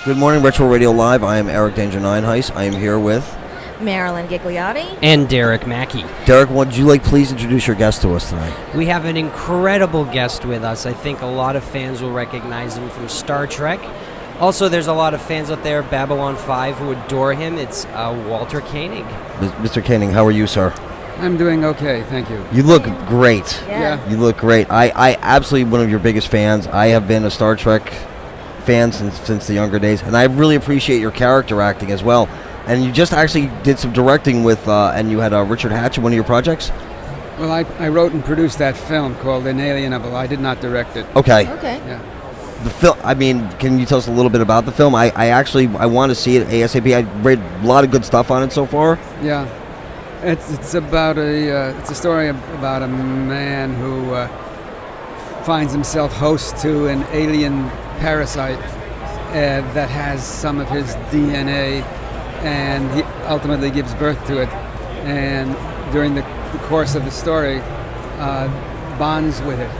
Good morning, Retro Radio Live. I am Eric Danger Nyenhuis. I am here with Marilyn Gigliotti and Derek Mackey. Derek, would you please introduce your guest to us tonight? We have an incredible guest with us. I think a lot of fans will recognize him from Star Trek. Also, there's a lot of fans out there, Babylon 5, who adore him. It's Walter Keonig. Mr. Keonig, how are you, sir? I'm doing okay, thank you. You look great. Yeah. You look great. I absolutely one of your biggest fans. I have been a Star Trek fan since the younger days, and I really appreciate your character acting as well. And you just actually did some directing with, and you had Richard Hatch in one of your projects? Well, I wrote and produced that film called Inalienable. I did not direct it. Okay. Okay. Yeah. The film, I mean, can you tell us a little bit about the film? I want to see it ASAP. I read a lot of good stuff on it so far. Yeah. It's about it's a story about a man who finds himself host to an alien parasite that has some of his DNA, and he ultimately gives birth to it. And during the course of the story, bonds with it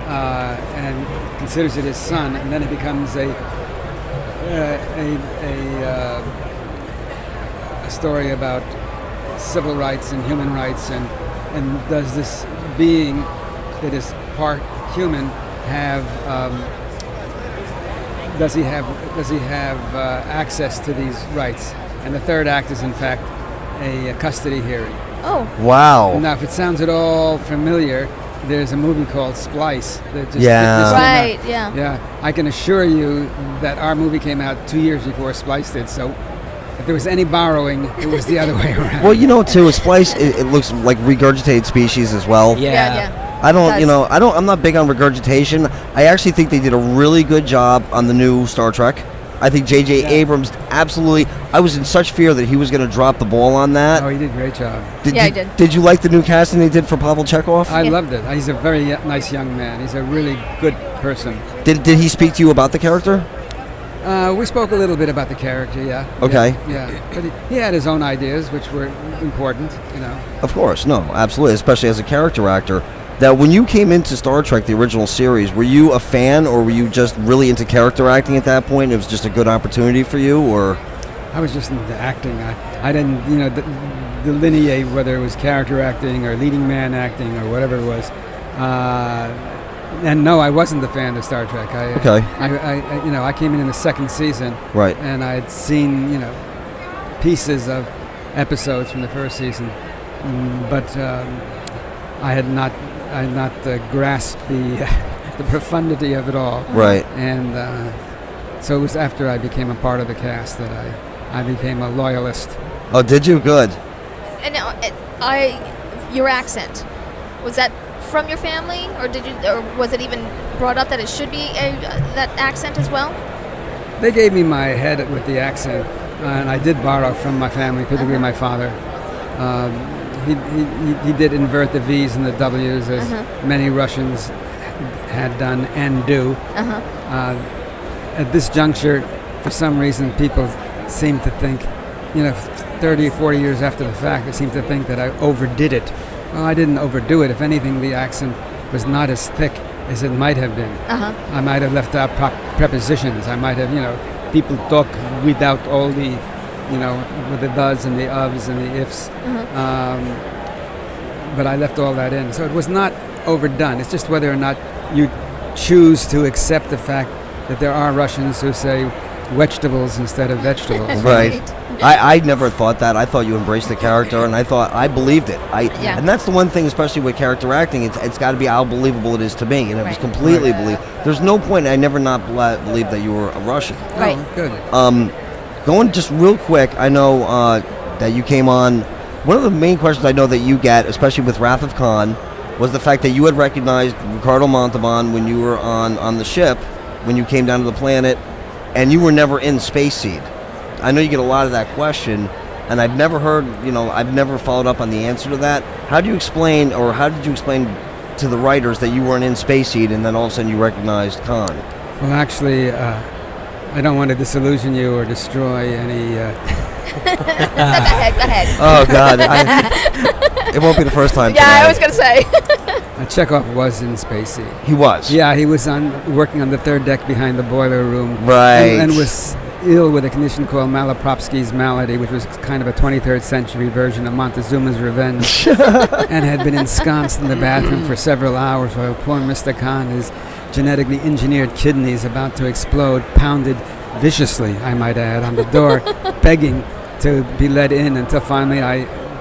and considers it his son, and then it becomes a story about civil rights and human rights, and does this being that is part human have does he have access to these rights? And the third act is in fact a custody hearing. Oh. Wow. Now, if it sounds at all familiar, there's a movie called Splice that just Right. came out. Yeah. Yeah, I can assure you that our movie came out 2 years before Splice did. So, if there was any borrowing, it was the other way around. Well, too, a splice, it looks like regurgitated species as well. Yeah. I'm not big on regurgitation. I actually think they did a really good job on the new Star Trek. I think J.J. Abrams absolutely. I was in such fear that he was going to drop the ball on that. Oh, he did a great job. He did. Did you like the new casting they did for Pavel Chekov? I loved it. He's a very nice young man. He's a really good person. Did he speak to you about the character? We spoke a little bit about the character, yeah. Okay. Yeah. But he had his own ideas, which were important, Of course, no, absolutely, especially as a character actor. Now, when you came into Star Trek, the original series, were you a fan, or were you just really into character acting at that point? It was just a good opportunity for you, or? I was just into acting. I didn't, delineate whether it was character acting or leading man acting or whatever it was. And no, I wasn't a fan of Star Trek. I came in the second season, right? And I'd seen, pieces of episodes from the first season, but I had not grasped the profundity of it all. Right. And so it was after I became a part of the cast that I became a loyalist. Oh, did you? Good. And your accent, was that from your family, or was it even brought up that it should be that accent as well? They gave me my head with the accent, and I did borrow from my family, particularly my father. He did invert the V's and the W's, as many Russians had done and do. At this juncture, for some reason, people seem to think, 30 or 40 years after the fact, they seem to think that I overdid it. Well, I didn't overdo it. If anything, the accent was not as thick as it might have been. I might have left out prepositions. I might have, people talk without all the, with the does and the ofs and the ifs. But I left all that in. So it was not overdone. It's just whether or not you choose to accept the fact that there are Russians who say vegetables instead of vegetables. Right. I never thought that. I thought you embraced the character, and I believed it. And that's the one thing, especially with character acting, it's got to be how believable it is to me, and it was completely believable. There's no point. I never not believed that you were a Russian. Right. Oh, good. Going just real quick, I know that you came on. One of the main questions I know that you get, especially with Wrath of Khan, was the fact that you had recognized Ricardo Montalban when you were on the ship, when you came down to the planet, and you were never in Space Seed. I know you get a lot of that question, and I've never heard, I've never followed up on the answer to that. How did you explain to the writers that you weren't in Space Seed, and then all of a sudden you recognized Khan? Well, actually, I don't want to disillusion you or destroy any... Go ahead. Oh, God. It won't be the first time. Yeah, today. I was gonna say. Chekhov was in Space Sea. He was. Yeah, he was working on the third deck behind the boiler room. Right. And was ill with a condition called Malapropsky's malady, which was kind of a 23rd century version of Montezuma's Revenge, and had been ensconced in the bathroom for several hours while poor Mr. Khan, his genetically engineered kidneys about to explode, pounded viciously, I might add, on the door, begging to be let in, until finally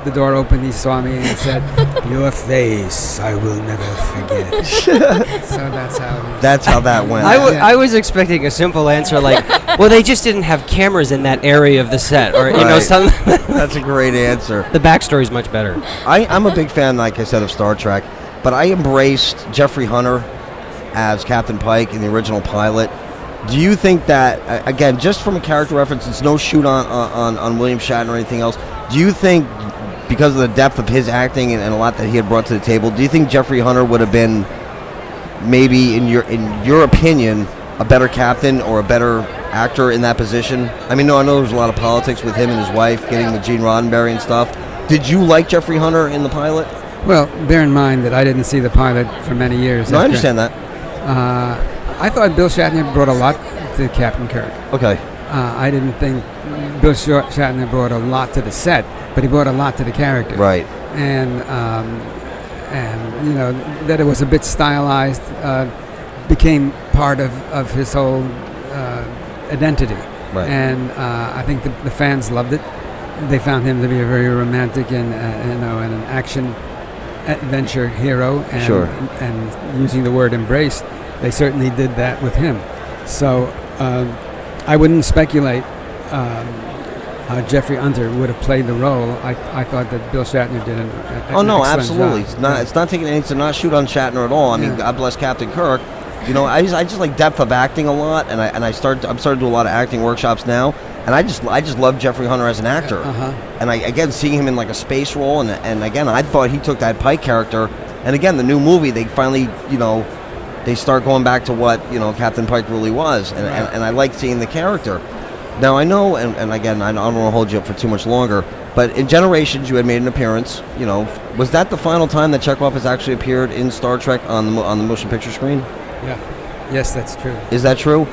the door opened, he saw me and said, "Your face, I will never forget." So that's how that went. I was expecting a simple answer like, well, they just didn't have cameras in that area of the set, or Right. something. That's a great answer. The backstory's much better. I'm a big fan, like I said, of Star Trek, but I embraced Jeffrey Hunter as Captain Pike in the original pilot. Do you think that, again, just from a character reference, it's no shoot on William Shatner or anything else, do you think, because of the depth of his acting and a lot that he had brought to the table, do you think Jeffrey Hunter would have been, maybe in your opinion, a better captain or a better actor in that position? I mean, I know there's a lot of politics with him and his wife getting with Gene Roddenberry and stuff. Did you like Jeffrey Hunter in the pilot? Well, bear in mind that I didn't see the pilot for many years. No, I understand that. I thought Bill Shatner brought a lot to Captain Kirk. Okay. I didn't think Bill Shatner brought a lot to the set, but he brought a lot to the character. Right. And that it was a bit stylized became part of his whole identity. Right. And I think the fans loved it. They found him to be a very romantic and an action adventure hero. And, Sure. And using the word embraced, they certainly did that with him. So I wouldn't speculate how Jeffrey Hunter would have played the role. I thought that Bill Shatner did an Oh no, excellent absolutely. job. It's not taking anything to not shoot on Shatner at all. I mean, Yeah. God bless Captain Kirk. I just like depth of acting a lot, and I'm starting to do a lot of acting workshops now, and I just love Jeffrey Hunter as an actor. And again, seeing him in like a space role, and again, I thought he took that Pike character, and again, the new movie, they finally they start going back to what Captain Pike really was, and I like seeing the character. Now I know, and again, I don't want to hold you up for too much longer, but in Generations you had made an appearance. Was that the final time that Chekov has actually appeared in Star Trek on the motion picture screen? Yeah. Yes, that's true. Is that true?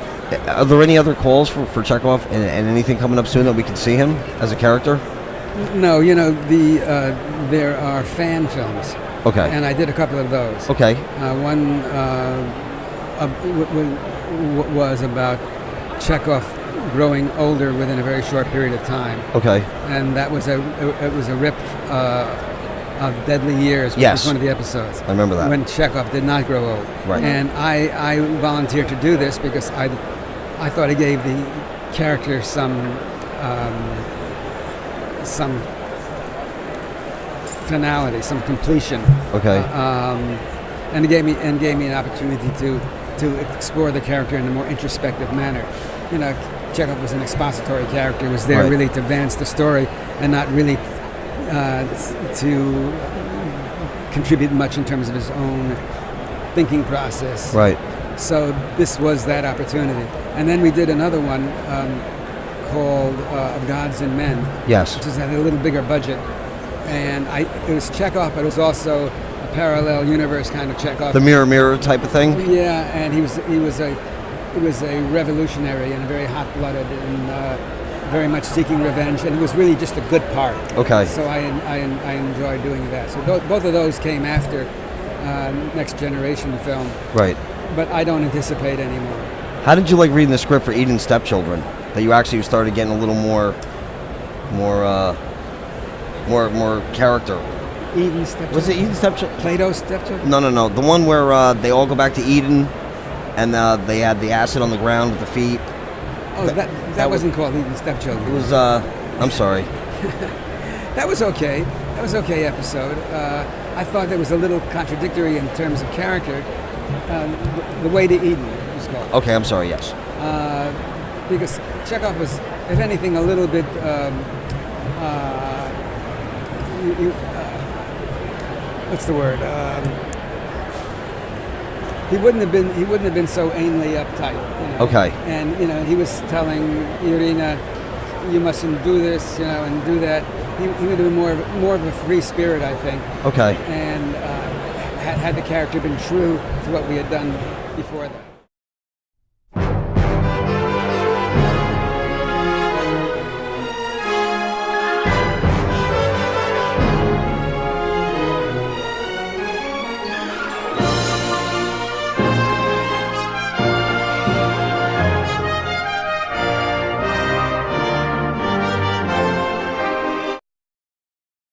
Are there any other calls for Chekov and anything coming up soon that we can see him as a character? No, there are fan films. Okay. And I did a couple of those. Okay. One was about Chekov growing older within a very short period of time. Okay. And that was a rip of Deadly Years, which Yes. was one of the episodes. I remember that. When Chekov did not grow old. Right. And I volunteered to do this because I thought it gave the character some finality, some completion. Okay. And it gave me an opportunity to explore the character in a more introspective manner. Chekov was an expository character, was there Right. really to advance the story and not really to contribute much in terms of his own thinking process. Right. So this was that opportunity. And then we did another one called Of Gods and Men, Yes. which is at a little bigger budget. And it was Chekov, but it was also a parallel universe kind of Chekov. The mirror type of thing. Yeah, and he was a revolutionary and a very hot-blooded and very much seeking revenge, and it was really just a good part. Okay. So I enjoyed doing that. So both of those came after Next Generation film, Right. but I don't anticipate any more. How did you like reading the script for Eden's Stepchildren? That you actually started getting a little more character. Eden's Stepchildren? Was it Eden's Stepchildren? Plato's Stepchildren? No. The one where they all go back to Eden, and they had the acid on the ground with the feet. Oh, that wasn't called Eden's Stepchildren. It was. I'm sorry. That was okay. That was okay episode. I thought that was a little contradictory in terms of character. The Way to Eden it was called. Okay, I'm sorry. Yes. Because Chekov was, if anything, a little bit. What's the word? He wouldn't have been so anally uptight. Okay. And he was telling Irina, you mustn't do this, and do that. He would be more of a free spirit, I think. Okay. And had the character been true to what we had done before that.